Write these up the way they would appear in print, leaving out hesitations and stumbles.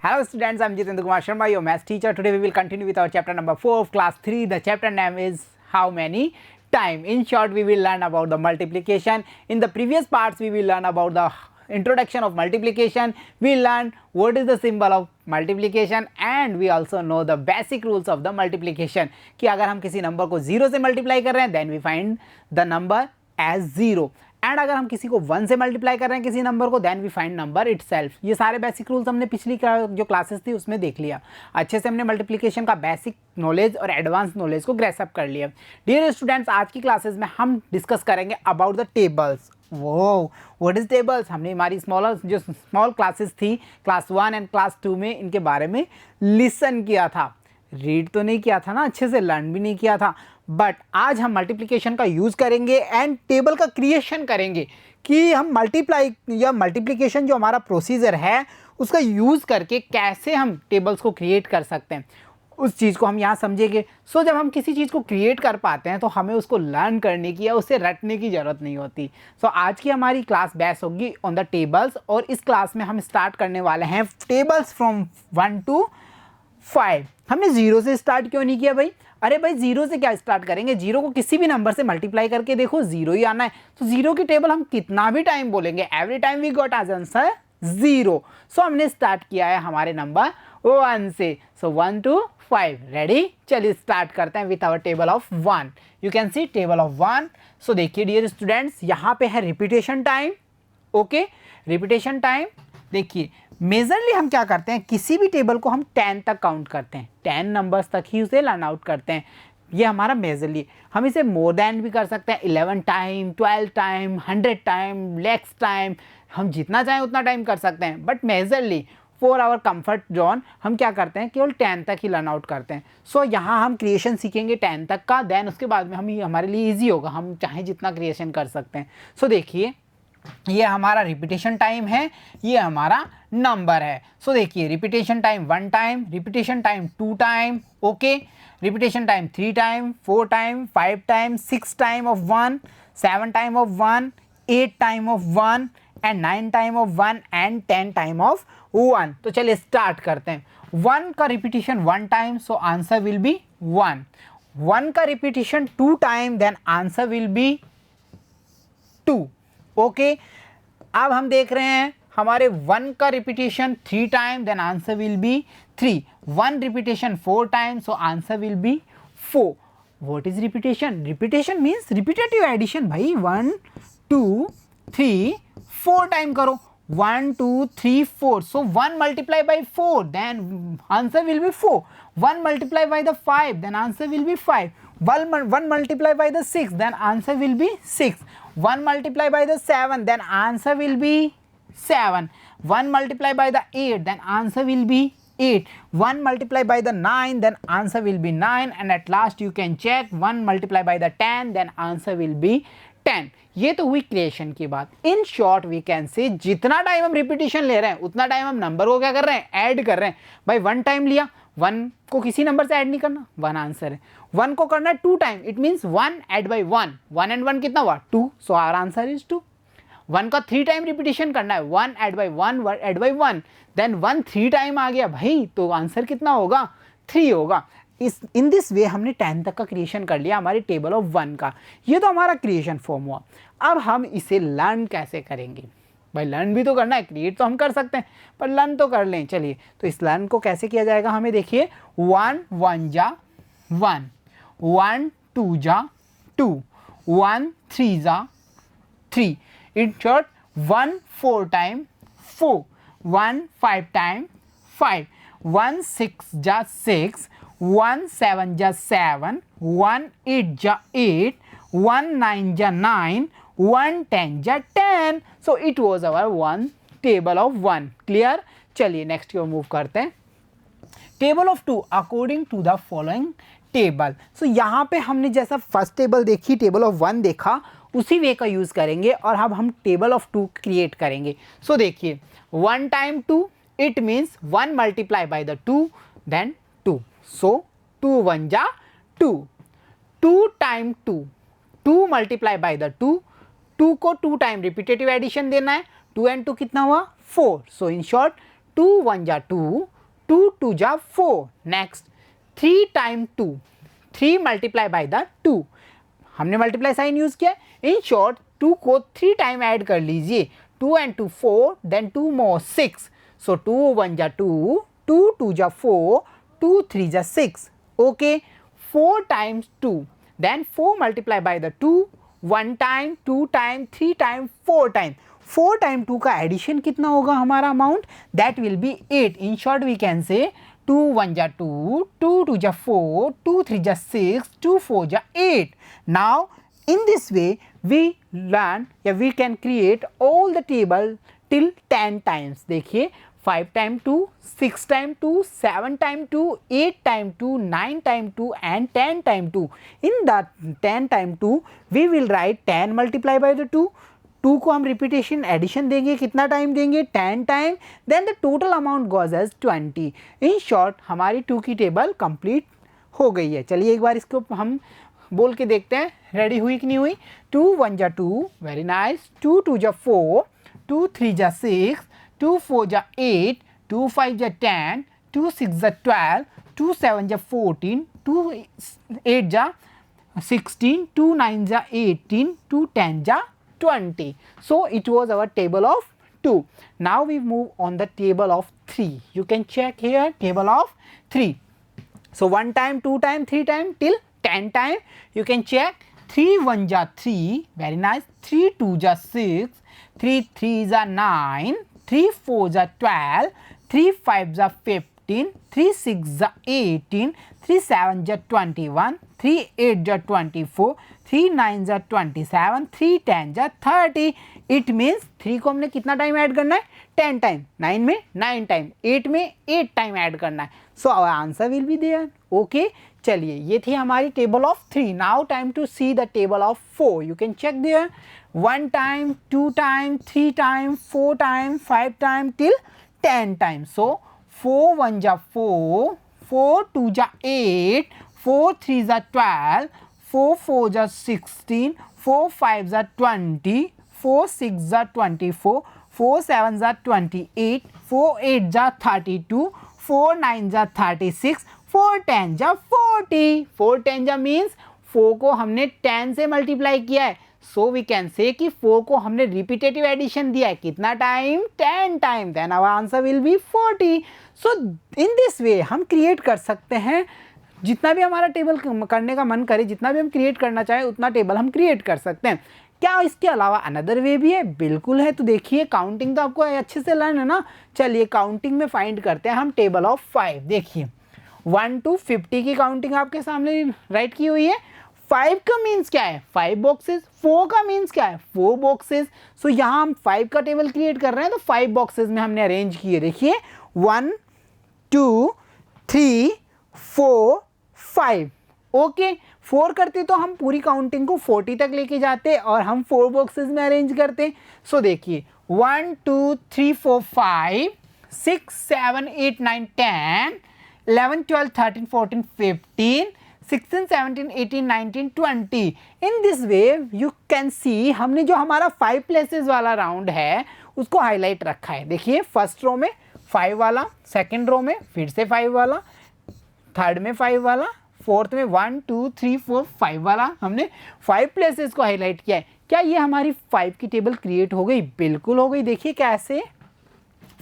Hello students, I'm Jitendra Kumar Sharma, your maths teacher. Today we will continue with our chapter number 4 of class 3. The chapter name is how many time. In short, we will learn about the multiplication. In the previous parts, we will learn about the introduction of multiplication. We learn what is the symbol of multiplication and we also know the basic rules of the multiplication. कि अगर हम किसी number को 0 से multiply कर रहे हैं then we find the number as 0. And अगर हम किसी को 1 से मल्टीप्लाई कर रहे हैं किसी नंबर को then we find number itself. ये सारे बेसिक रूल्स हमने पिछली जो क्लासेस थी उसमें देख लिया. अच्छे से हमने मल्टीप्लिकेशन का बेसिक नॉलेज और एडवांस नॉलेज को ग्रेस अप कर लिया. डियर स्टूडेंट्स, आज की क्लासेस में हम डिस्कस करेंगे अबाउट द टेबल्स. वो व्हाट इज टेबल्स. हमने हमारी स्मॉल क्लासेस थी क्लास 1 एंड क्लास 2 में इनके बारे में लिसन किया था. रीड तो नहीं किया था ना, अच्छे से लर्न भी नहीं किया था. बट आज हम मल्टीप्लिकेशन का यूज़ करेंगे एंड टेबल का क्रिएशन करेंगे कि हम मल्टीप्लाई या मल्टीप्लिकेशन जो हमारा प्रोसीजर है उसका यूज़ करके कैसे हम टेबल्स को क्रिएट कर सकते हैं उस चीज़ को हम यहाँ समझेंगे. सो जब हम किसी चीज़ को क्रिएट कर पाते हैं तो हमें उसको लर्न करने की या उससे रटने की ज़रूरत नहीं होती. सो आज की हमारी क्लास बेस होगी ऑन द टेबल्स और इस क्लास में हम स्टार्ट करने वाले हैं टेबल्स फ्रॉम 1 to 5. हमने 0 से स्टार्ट क्यों नहीं किया भाई? अरे भाई 0 से क्या स्टार्ट करेंगे? 0 को किसी भी नंबर से मल्टीप्लाई करके देखो 0 ही आना है. तो 0 की टेबल हम कितना भी टाइम बोलेंगे every time we got as answer 0. So हमने स्टार्ट किया है हमारे नंबर 1 से. So 1 to 5 ready. चलिए स्टार्ट करते हैं with our table of 1. You can see table of 1. So देखिए डियर स्टूडेंट्स, यहाँ पे है repetition time. Okay, repetition time. देखिए मेजरली हम क्या करते हैं, किसी भी टेबल को हम 10 तक काउंट करते हैं, 10 नंबर्स तक ही उसे लर्न आउट करते हैं. ये हमारा मेजरली. हम इसे मोर देन भी कर सकते हैं, 11 time, 12 time, 100 time, lakhs time, हम जितना चाहें उतना टाइम कर सकते हैं. But majorly for our comfort zone हम क्या करते हैं, केवल 10 तक ही लर्न आउट करते हैं. सो यहाँ हम क्रिएशन सीखेंगे 10 तक का. देन उसके बाद में हमारे लिए ईजी होगा, हम चाहे जितना क्रिएशन कर सकते हैं. सो देखिए ये हमारा रिपीटेशन टाइम है, ये हमारा नंबर है. सो देखिए repetition time 1 time, repetition time 2 time, okay, repetition time 3 time, 4 time, 5 time, 6 time off 1, 7 time off 1, 8 time off 1 and 9 time off 1 and 10 time off 1. तो चलिए स्टार्ट करते हैं. 1 का repetition 1 time, so answer will be 1. 1 का repetition 2 time, then answer will be 2. Okay, अब हम देख रहे हैं हमारे 1 का repetition 3 time, then answer will be 3. 1 repetition 4 time, so answer will be 4. What is repetition? Repetition means repetitive addition भाई. 1 2 3 4 time करो. 1 2 3 4. So 1 multiply by 4, then answer will be 4. 1 multiply by the 5, then answer will be 5. 1 multiply by the 6, then answer will be 6. 1 multiply by the 7, then answer will be 7. 1 multiply by the 8, then answer will be 8. 1 multiply by the 9, then answer will be 9. And at last you can check 1 multiply by the 10, then answer will be 10. ये तो हुई creation की बात. इन short we can से जितना time हम repetition ले रहे हैं उतना टाइम हम नंबर को क्या कर रहे हैं, ऐड कर रहे हैं. भाई 1 टाइम लिया, 1 को किसी नंबर से ऐड नहीं करना, 1 आंसर है. 1 को करना है 2 time, it means 1 add by 1. 1 and 1 कितना हुआ 2, सो आवर आंसर इज 2. 1 का 3 टाइम रिपीटेशन करना है, 1 add by 1 add by 1, then 1 3 time आ गया भाई, तो आंसर कितना होगा 3 होगा. इन दिस वे हमने 10 तक का क्रिएशन कर लिया हमारी टेबल ऑफ 1 का. ये तो हमारा क्रिएशन फॉर्म हुआ. अब हम इसे लर्न कैसे करेंगे? भाई लर्न भी तो करना है, क्रिएट तो हम कर सकते हैं पर लर्न तो कर लें. चलिए तो इस लर्न को कैसे किया जाएगा हमें देखिए. 1 1 जा 1, 1 2 जा 2, 1 3 जा 3. इन शॉर्ट 1 4 टाइम 4, 1 5 टाइम 5, 1 6 जा 6, 1 7 जा 7, 1 8 जा 8, 1 9 जा 9, 1 10 जा 10. So it was our 1 table of 1. Clear. चलिए नेक्स्ट की ओर मूव करते हैं. Table of 2 according to the following table. So यहाँ पे हमने जैसा फर्स्ट टेबल देखी, टेबल ऑफ 1 देखा, उसी वे का यूज़ करेंगे और अब हम टेबल ऑफ 2 क्रिएट करेंगे. सो देखिए 1 time 2, it means 1 multiply by the 2, then 2. So 2 1 जा 2. 2 टाइम 2, 2 मल्टीप्लाई बाई द 2. 2 को 2 टाइम रिपीटेटिव एडिशन देना है. 2 and 2 कितना हुआ 4. सो इन शॉर्ट 2 1 जा 2, 2 2 जा 4. Next 3 time 2, 3 multiply by the 2. हमने मल्टीप्लाई साइन यूज किया. इन शॉर्ट 2 को 3 टाइम ऐड कर लीजिए. 2 and 2 4, then 2 more 6. So 2 1 जा 2, 2 2 जा 4, 2 3 जा 6. Okay, 4 times 2, then 4 multiply by the 2, 1 time, 2 time, 3 time, 4 time. 4 time 2 का एडिशन कितना होगा हमारा amount? That will be 8. In short we can say 2 1 जा 2, 2 2 जा 4, 2 3 जा 6, 2 4 जा 8. Now in this way we learn we can create all the table till 10 times. देखिए 5 time 2, 6 time 2, 7 time 2, 8 time 2, 9 time 2 and 10 time 2. In the 10 time 2 we will write 10 multiply by the 2. 2 को हम repetition addition देंगे, कितना time देंगे? 10 time. Then the total amount goes as 20. In short हमारी 2 की table complete हो गई है. चलिए एक बार इसको हम बोल के देखते हैं रेडी हुई कि नहीं हुई. 2 1 जा 2, वेरी नाइस. 2 2 जा 4, 2 3 जा 6, 2 4 जा 8, 2 5 जा 10, 2 6 जा 12, 2 7 जा 14, 2 8 जा 16, 2 9 जा 18, 2 10 जा 20. So it was our table of 2. Now we move on the table of 3. You can check here table of 3. So 1 time, 2 time, 3 time till 10 time. You can check 3 1 ja 3, very nice. 3 2 ja 6, 3 3 ja 9, 3 4 ja 12, 3 5 ja 15, 3 6 ja 18, 3 7 ja 21, 3 8 ja 24, 3 9 जा 27, 3 10 जा 30. It means 3 को हमने कितना time add करना है? 10 time. 9 में 9 time, 8 में 8 time add करना है. So our answer will be there. Okay, चलिए ये थी हमारी table of 3. Now time to see the table of 4. You can check there. 1 time, 2 time, 3 time, 4 time, 5 time till 10 time. So 4 1 जा 4, 4 2 जा 8, 4 3 जा 12, 4 4 जा 16, 4 5 जा 20, 4 6 जा 24, 4 7 जा 28, 4 8 जा 32, 4 9 जा 36, 4 10 जा 40. 4 10 जा मीन्स 4 को हमने 10 से मल्टीप्लाई किया है. सो वी कैन से कि 4 को हमने रिपीटेटिव एडिशन दिया है. कितना time? 10 time. Then our answer will be 40. So in this way हम क्रिएट कर सकते हैं जितना भी हमारा टेबल करने का मन करे, जितना भी हम क्रिएट करना चाहें उतना टेबल हम क्रिएट कर सकते हैं. क्या इसके अलावा अनदर वे भी है? बिल्कुल है. तो देखिए काउंटिंग तो आपको अच्छे से लर्न है ना. चलिए काउंटिंग में फाइंड करते हैं हम टेबल ऑफ 5. देखिए 1 to 50 की काउंटिंग आपके सामने राइट की हुई है. 5 का मीन्स क्या है? 5 बॉक्सेस. 4 का मीन्स क्या है? 4 बॉक्सेस. सो यहाँ हम 5 का टेबल क्रिएट कर रहे हैं तो 5 बॉक्सेस में हमने अरेंज किए. देखिए 1 2 3 4 5. ओके, 4 करते तो हम पूरी काउंटिंग को 40 तक लेके जाते और हम 4 बॉक्सेस में अरेंज करते. सो देखिए 1 2 3 4 5 6 7 8 9 10 11 12 13 14 15 16 17 18 19 20. इन दिस वे यू कैन सी हमने जो हमारा 5 प्लेसेस वाला राउंड है उसको हाईलाइट रखा है. देखिए फर्स्ट रो में 5 वाला, सेकंड रो में फिर से 5 वाला, थर्ड में 5 वाला, फोर्थ में 1 2 3 4 5 वाला. हमने 5 प्लेसेस को हाईलाइट किया है. क्या ये हमारी 5 की टेबल क्रिएट हो गई? बिल्कुल हो गई. देखिए कैसे.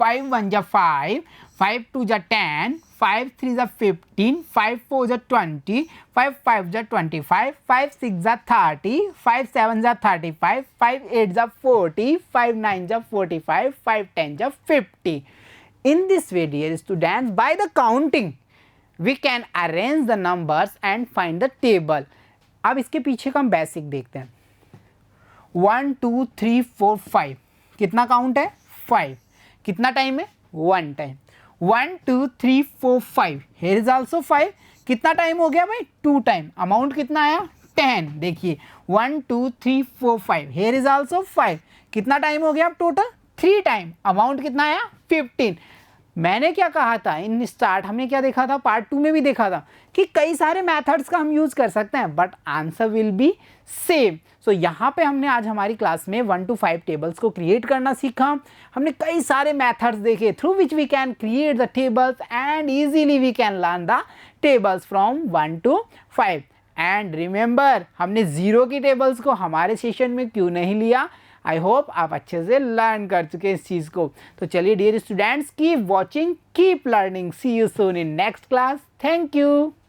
5 1 जा 5, 5 2 जा 10, 5 3 जा 15, 5 4 जा 20, 5 5 जा 25, 5 6 जा 30, 5 7 जा 35, 5 8 जा 40, 5 9 जा 45, 5 10 जा 50. In this way dear students, by the counting we can arrange the numbers and find the table. अब इसके पीछे का हम बेसिक देखते हैं. 1 2 3 4 5 कितना काउंट है? 5. कितना टाइम है? 1 टाइम. 1 2 3 4 5 here is also 5. कितना टाइम हो गया भाई? 2 टाइम. अमाउंट कितना आया? 10. देखिए 1 2 3 4 5 here is also 5. कितना टाइम हो गया अब टोटल? 3 टाइम. अमाउंट कितना आया? 15. मैंने क्या कहा था इन स्टार्ट, हमने क्या देखा था पार्ट 2 में भी देखा था कि कई सारे मेथड्स का हम यूज़ कर सकते हैं but answer will be same. So यहाँ पे हमने आज हमारी क्लास में 1 to 5 टेबल्स को क्रिएट करना सीखा। हमने कई सारे मेथड्स देखे through which we can create the tables and easily we can learn the tables from 1 to 5। And remember, हमने ज़ीरो की टेबल्स को हमारे सेशन में क्यों नहीं लिया। आई होप आप अच्छे से लर्न कर चुके इस चीज़ को। तो चलिए dear students, keep watching, keep learning, see you soon in next class. Thank you.